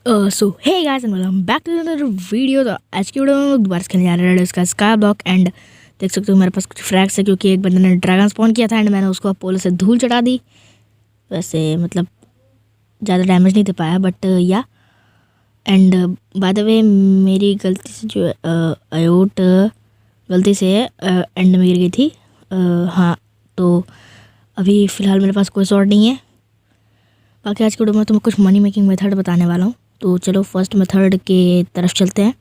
So hey guys and welcome back to another video. तो आज की वीडियो में हम लोग दोबारा से खेलने जा रहे हैं रेडेस्की स्काई ब्लॉक। एंड देख सकते हो मेरे पास कुछ फ्रैग्स है क्योंकि एक बंदे ने ड्रैगन स्पॉन किया था एंड मैंने उसको अपोलो से धूल चढ़ा दी। वैसे मतलब ज़्यादा डैमेज नहीं दे पाया बट या। एंड बाय द वे मेरी गलती से जो अयोट गलती से एंड में गिर गई थी। हाँ तो अभी फ़िलहाल मेरे पास कोई सॉर्ट नहीं है। बाकी आज की वीडियो में तुम्हें कुछ मनी मेकिंग मेथड बताने वाला हूँ। तो चलो फर्स्ट मेथड के तरफ चलते हैं।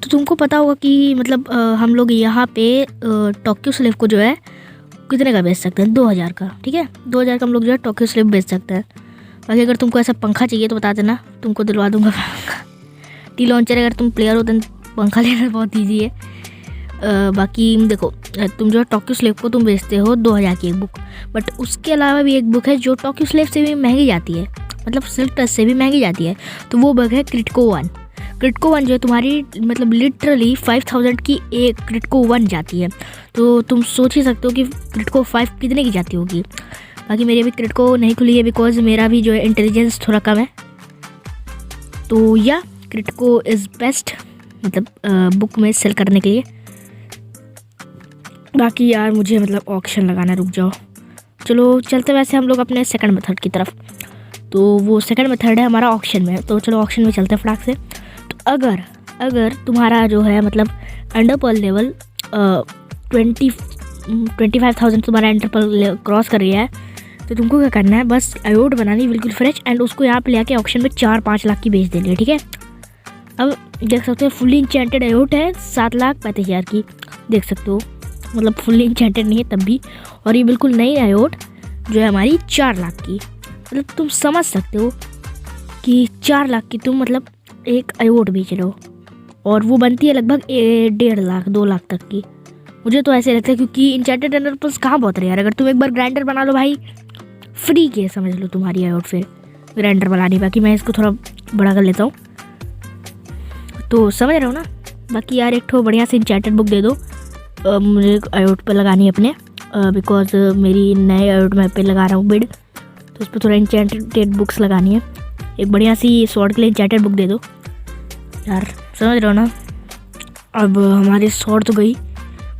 तो तुमको पता होगा कि मतलब हम लोग यहाँ पे टोक्यो स्लेव को जो है कितने का बेच सकते हैं, 2000 का। ठीक है, 2000 का हम लोग जो है टोक्यो स्लेव बेच सकते हैं। बाकी अगर तुमको ऐसा पंखा चाहिए तो बता देना, तुमको दिलवा दूंगा पंखा। टी लॉन्चर अगर तुम प्लेयर हो तो पंखा लेना बहुत ईजी है। बाकी देखो, तुम जो है टोक्यो स्लेव को तुम बेचते हो 2000 की एक बुक, बट उसके अलावा भी एक बुक है जो टोक्यो स्लेव से भी महंगी जाती है, मतलब सिल्क टच से भी महंगी जाती है। तो वो बुक है क्रिटिको 1। क्रिटिको 1 जो है तुम्हारी मतलब लिटरली 5000 की एक क्रिटिको 1 जाती है। तो तुम सोच ही सकते हो कि क्रिटिको 5 कितने की जाती होगी। बाकी मेरी अभी क्रिटिको नहीं खुली है बिकॉज मेरा भी जो है इंटेलिजेंस थोड़ा कम है। तो या क्रिटिको इज़ बेस्ट मतलब बुक में सेल करने के लिए। बाकी यार मुझे मतलब ऑक्शन लगाना, रुक जाओ। चलो चलते वैसे हम लोग अपने सेकंड मेथड की तरफ। तो वो सेकंड मेथड है हमारा ऑक्शन में। तो चलो ऑक्शन में चलते हैं फटाक से। तो अगर तुम्हारा जो है मतलब अंडर पर्ल लेवल 25,000 तुम्हारा अंडर पर्ल क्रॉस कर रही है तो तुमको क्या करना है, बस अयोट बनानी बिल्कुल फ्रेश एंड उसको यहाँ पे लेके ऑक्शन में 4-5 लाख की बेच देनी है। ठीक है, अब देख सकते हो फुल्ली इंचेंटेड अयोट है 7,35,000 की, देख सकते हो। मतलब फुल्ली इंचेंटेड नहीं है तब भी, और ये बिल्कुल नई अयोट जो है हमारी 4 लाख की। मतलब तुम समझ सकते हो कि 4 लाख की तुम मतलब एक अयोट बेच लो और वो बनती है लगभग 1.5 लाख 2 लाख तक की। मुझे तो ऐसे लगता है क्योंकि इंचेंटेड अंडर पर्ल्स कहाँ बहुत रहे यार। अगर तुम एक बार ग्राइंडर बना लो भाई, फ्री के समझ लो तुम्हारी अयोट फिर ग्राइंडर बनानी। बाकी मैं इसको थोड़ा बड़ा कर लेता हूँ, तो समझ रहे हो ना। बाकी यार एक ठो बढ़िया से इंचेंटेड बुक दे दो मुझे अयोट पे लगानी है अपने, बिकॉज मेरी नए अयोट में पे लगा रहा हूँ बिड, तो इस पर थोड़ा इंचेंटेड बुक्स लगानी है। एक बढ़िया सी स्वॉर्ड के लिए इंचेंटेड बुक दे दो यार, समझ रहे हो ना। अब हमारी स्वॉर्ड तो गई,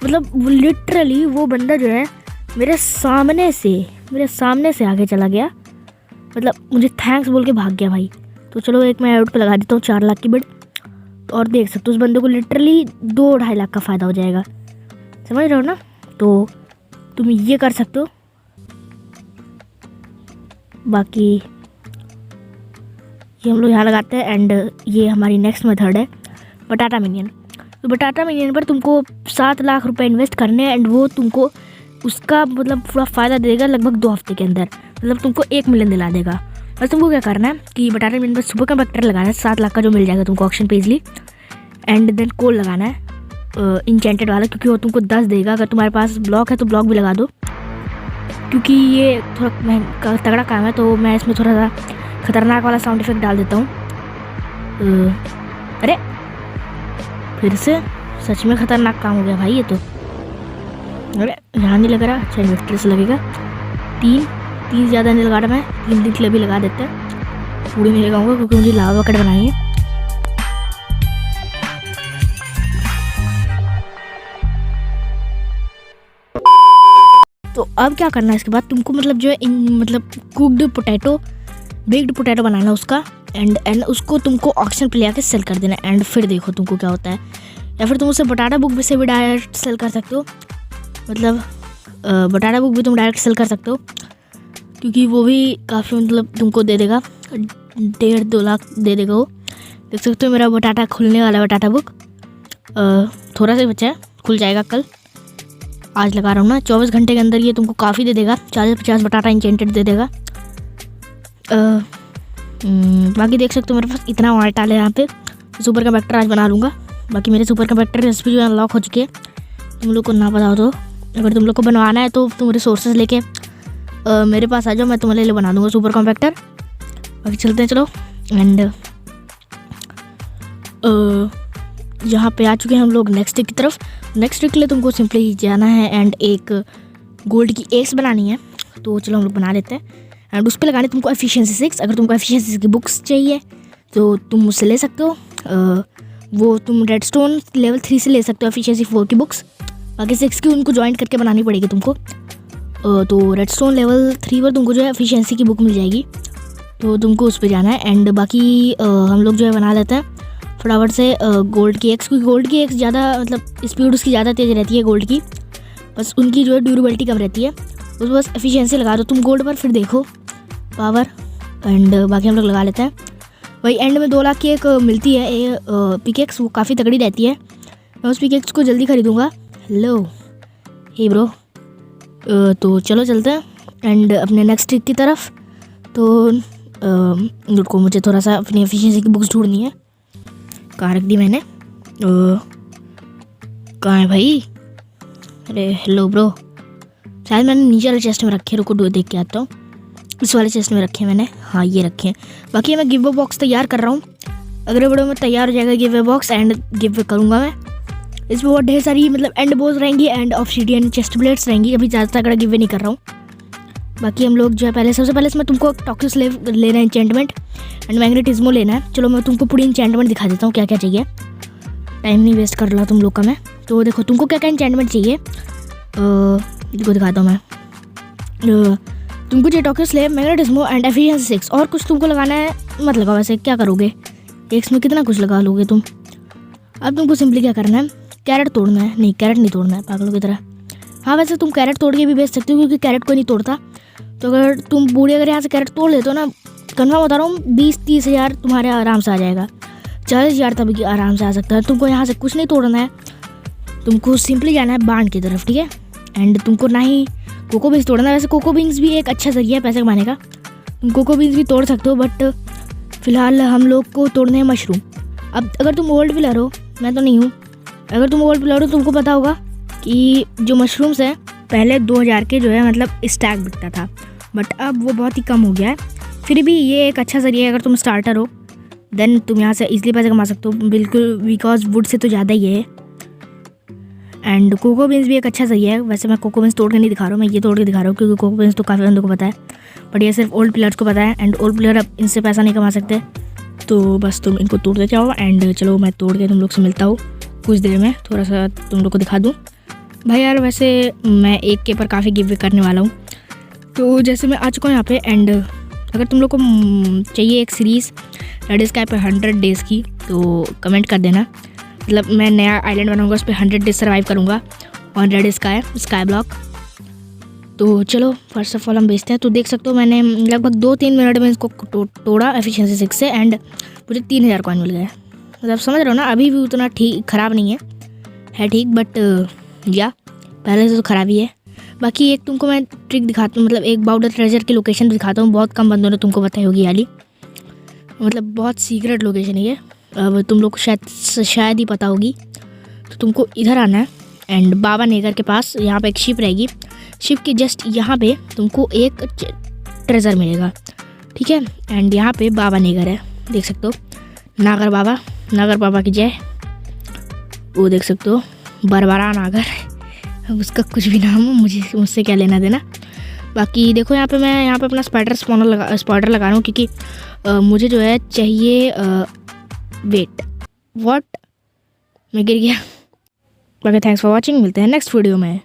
मतलब लिटरली वो बंदा जो है मेरे सामने से आगे चला गया, मतलब मुझे थैंक्स बोल के भाग गया भाई। तो चलो एक मैं अयोट पे लगा देता हूँ 4 लाख की बिड, और देख सकते हो उस बंदे को लिटरली 2-2.5 लाख का फ़ायदा हो जाएगा, समझ रहे हो ना। तो तुम ये कर सकते हो। बाकी ये हम लोग यहाँ लगाते हैं एंड ये हमारी नेक्स्ट मेथड है बटाटा मिनियन। तो बटाटा मिनियन पर तुमको 7 लाख रुपए इन्वेस्ट करने हैं एंड वो तुमको उसका मतलब पूरा फ़ायदा देगा लगभग 2 हफ्ते के अंदर, मतलब तुमको 1 मिलियन दिला देगा। बस तुमको क्या करना है कि बटाटा मिनियन पर सुपर कंपैक्टर लगाना है 7 लाख का जो मिल जाएगा तुमको ऑक्शन पे इजली, एंड देन कोल लगाना है इंचेंटेड वाला क्योंकि वो तुमको 10 देगा। अगर तुम्हारे पास ब्लॉक है तो ब्लॉक भी लगा दो क्योंकि ये थोड़ा महंगा तगड़ा काम है। तो मैं इसमें थोड़ा सा खतरनाक वाला साउंड इफेक्ट डाल देता हूँ। अरे फिर से सच में खतरनाक काम हो गया भाई ये तो। अरे यहाँ नहीं लग रहा, अच्छा इन्वेक्टर से लगेगा। 3 ज़्यादा नहीं लगा रहा मैं, 3 के लिए भी लगा देते हैं। पूरी नहीं लगाऊंगा क्योंकि मुझे लावा बकेट बनानी है। तो अब क्या करना है इसके बाद तुमको मतलब जो है मतलब कुक्ड पोटैटो बेक्ड पोटैटो बनाना उसका, एंड उसको तुमको ऑक्शन पे ले आके सेल कर देना एंड फिर देखो तुमको क्या होता है। या फिर तुम उसे बटाटा बुक भी से भी डायरेक्ट सेल कर सकते हो, मतलब बटाटा बुक भी तुम डायरेक्ट सेल कर सकते हो क्योंकि वो भी काफ़ी मतलब तुमको दे देगा 1.5-2 लाख दे देगा वो। देख सकते हो मेरा बटाटा खुलने वाला है, बटाटा बुक थोड़ा सा बचा है, खुल जाएगा कल। आज लगा रहा हूँ ना, 24 घंटे के अंदर ये तुमको काफ़ी दे देगा, 40-50 बटाटा इंचेंटेड दे देगा। बाकी देख सकते हो मेरे पास इतना वाइटाल है यहाँ पे। सुपर कंपैक्टर आज बना लूँगा। बाकी मेरे सुपर कंपैक्टर रेसिपी जो है अनलॉक हो चुकी है, तुम लोग को ना बताओ तो अगर तुम लोग को बनवाना है तो तुम रिसोर्सेज लेके मेरे पास आ जाओ, मैं तुम्हारे लिए बना दूँगा सुपर कंपैक्टर। बाकी चलते हैं चलो। एंड यहाँ पे आ चुके हैं हम लोग नेक्स्ट ट्रिक की तरफ। नेक्स्ट ट्रिक के लिए तुमको सिंपली जाना है एंड एक गोल्ड की एक्स बनानी है। तो चलो हम लोग बना लेते हैं एंड उस पर लगानी तुमको एफिशिएंसी 6। अगर तुमको एफिशिएंसी की बुक्स चाहिए तो तुम मुझसे ले सकते हो। वो तुम रेडस्टोन लेवल 3 से ले सकते हो एफिशिएंसी 4 की बुक्स। बाकी 6 की उनको ज्वाइन करके बनानी पड़ेगी तुमको। तो रेडस्टोन लेवल 3 पर तुमको जो है एफिशिएंसी की बुक मिल जाएगी, तो तुमको उस पर जाना है। एंड बाकी हम लोग जो है बना लेते हैं फटाफट से गोल्ड की एक्स, क्योंकि गोल्ड की एक्स ज़्यादा मतलब स्पीड उसकी ज़्यादा तेज़ रहती है गोल्ड की, बस उनकी जो है ड्यूरेबिलिटी कम रहती है। उस बस एफिशिएंसी लगा दो तुम गोल्ड पर, फिर देखो पावर। एंड बाकी हम लोग लगा लेते हैं। वही एंड में 2 लाख की एक मिलती है पिकेक्स, वो काफ़ी तगड़ी रहती है। मैं उस पिकेक्स को जल्दी खरीदूँगा। हेलो हे ब्रो। तो चलो चलते हैं एंड अपने नेक्स्ट ट्रिक की तरफ। तो रुको, मुझे थोड़ा सा अपनी एफिशिएंसी की बुक्स ढूंढनी है। कहाँ रख दी मैंने? कहाँ है भाई? अरे हेलो ब्रो, शायद मैंने नीचे वाले चेस्ट में रखे। रुको देख के आता हूँ। इस वाले चेस्ट में रखे हैं मैंने, हाँ ये रखे हैं। बाकी मैं गिव अवे बॉक्स तैयार कर रहा हूँ। अगले वीडियो में तैयार हो जाएगा give away box and give away करूँगा मैं। इसमें बहुत ढेर सारी मतलब एंड बोज रहेंगी एंड ऑब्सिडियन चेस्ट प्लेट्स रहेंगी। अभी ज़्यादा तगड़ा गिव अवे नहीं कर रहा हूँ। बाकी हम लोग जो है सबसे पहले इसमें तुमको टॉक्सिक स्लेव लेना है, इंचेंटमेंट एंड मैग्नेटिज्मो लेना है। चलो मैं तुमको पूरी इंचेंटमेंट दिखा देता हूँ क्या क्या चाहिए। टाइम नहीं वेस्ट कर रहा तुम लोग का मैं। तो देखो तुमको क्या क्या इंचेंटमेंट चाहिए, देखो दिखाता हूँ मैं। तुमको चाहिए टॉक्सिक स्लेव, मैग्नेटिज्मो एंड एफिशिएंसी 6। और कुछ तुमको लगाना है मत लगाओ, वैसे क्या करोगे एक्स में कितना कुछ लगा लोगे तुम। अब तुमको सिंपली क्या करना है, कैरेट तोड़ना है। नहीं कैरेट नहीं तोड़ना है पागलों की तरह। हाँ वैसे तुम कैरेट तोड़ के भी बेच सकते हो, क्योंकि कैरेट कोई नहीं तोड़ता। तो अगर तुम बूढ़े अगर यहाँ से कैरेट तोड़ लेते हो ना, कन्फर्म बता रहा हूँ 20-30 हज़ार तुम्हारे आराम से आ जाएगा। 40 हज़ार तभी आराम से आ सकता है। तुमको यहाँ से कुछ नहीं तोड़ना है, तुमको सिंपली जाना है बांध की तरफ, ठीक है। एंड तुमको ना ही कोको बीन्स तोड़ना है। वैसे कोको बीन्स भी एक अच्छा जरिया है पैसे कमाने का, तुम कोको बीन्स भी तोड़ सकते हो। बट फिलहाल हम लोग को तोड़ने हैं मशरूम। अब अगर तुम ओल्ड प्लेयर हो, मैं तो नहीं हूँ, अगर तुम ओल्ड प्लेयर हो तुमको पता होगा कि जो मशरूम्स हैं पहले 2000 के जो है मतलब स्टैक बिकता था, बट अब वो बहुत ही कम हो गया है। फिर भी ये एक अच्छा जरिया है, अगर तुम स्टार्टर हो देन तुम यहाँ से इजीली पैसे कमा सकते हो बिल्कुल, बिकॉज वुड से तो ज़्यादा ही है। एंड कोको बीन्स भी एक अच्छा जरिया है। वैसे मैं कोको बीन्स तोड़ के नहीं दिखा रहा हूँ, मैं ये तोड़ के दिखा रहा हूँ, क्योंकि कोको बीन्स तो काफ़ी बंदों को पता है, बट ये सिर्फ ओल्ड प्लेयर्स को पता है। एंड ओल्ड प्लेयर अब इनसे पैसा नहीं कमा सकते, तो बस तुम इनको तोड़ते जाओ। एंड चलो मैं तोड़ के तुम लोग से मिलता हूँ कुछ देर में, थोड़ा सा तुम लोग को दिखा दूँ। भाई यार वैसे मैं एक के पर काफ़ी गिव वे करने वाला हूँ। तो जैसे मैं आ चुका हूँ यहाँ पे। एंड अगर तुम लोग को चाहिए एक सीरीज़ रेडिस्की पे 100 डेज़ की, तो कमेंट कर देना। मतलब मैं नया आइलैंड बनाऊँगा, उस पर 100 डेज सर्वाइव करूँगा ऑन रेडिस्की स्काईब्लॉक। तो चलो फर्स्ट ऑफ ऑल हम बेचते हैं। तो देख सकते हो मैंने लगभग 2-3 मिनट में इसको तोड़ा एफिशिएंसी 6 से, एंड मुझे 3000 कॉइन मिल गए। मतलब समझ रहे हो ना, अभी भी उतना ठीक ख़राब नहीं है ठीक, बट या पहले से तो ख़राब ही है। बाकी एक तुमको मैं ट्रिक दिखाता हूँ, मतलब एक बाउडर ट्रेजर की लोकेशन दिखाता हूँ। बहुत कम बंदों ने तुमको बताई होगी याली, मतलब बहुत सीक्रेट लोकेशन है ये। अब तुम लोग को शायद ही पता होगी। तो तुमको इधर आना है एंड बाबा नेगर के पास यहाँ पे एक शिप रहेगी। शिप के जस्ट यहाँ पे तुमको एक ट्रेजर मिलेगा, ठीक है। एंड यहाँ पे बाबा नेगर है, देख सकते हो। नागर बाबा की जय। वो देख सकते हो बरबरा नागर, उसका कुछ भी नाम हो, मुझसे क्या लेना देना। बाकी देखो यहाँ पे मैं यहाँ पे अपना स्पॉटर लगा रहा हूँ, क्योंकि मुझे जो है चाहिए वेट व्हाट मैं गिर गया। बाकी थैंक्स फॉर वॉचिंग, मिलते हैं नेक्स्ट वीडियो में।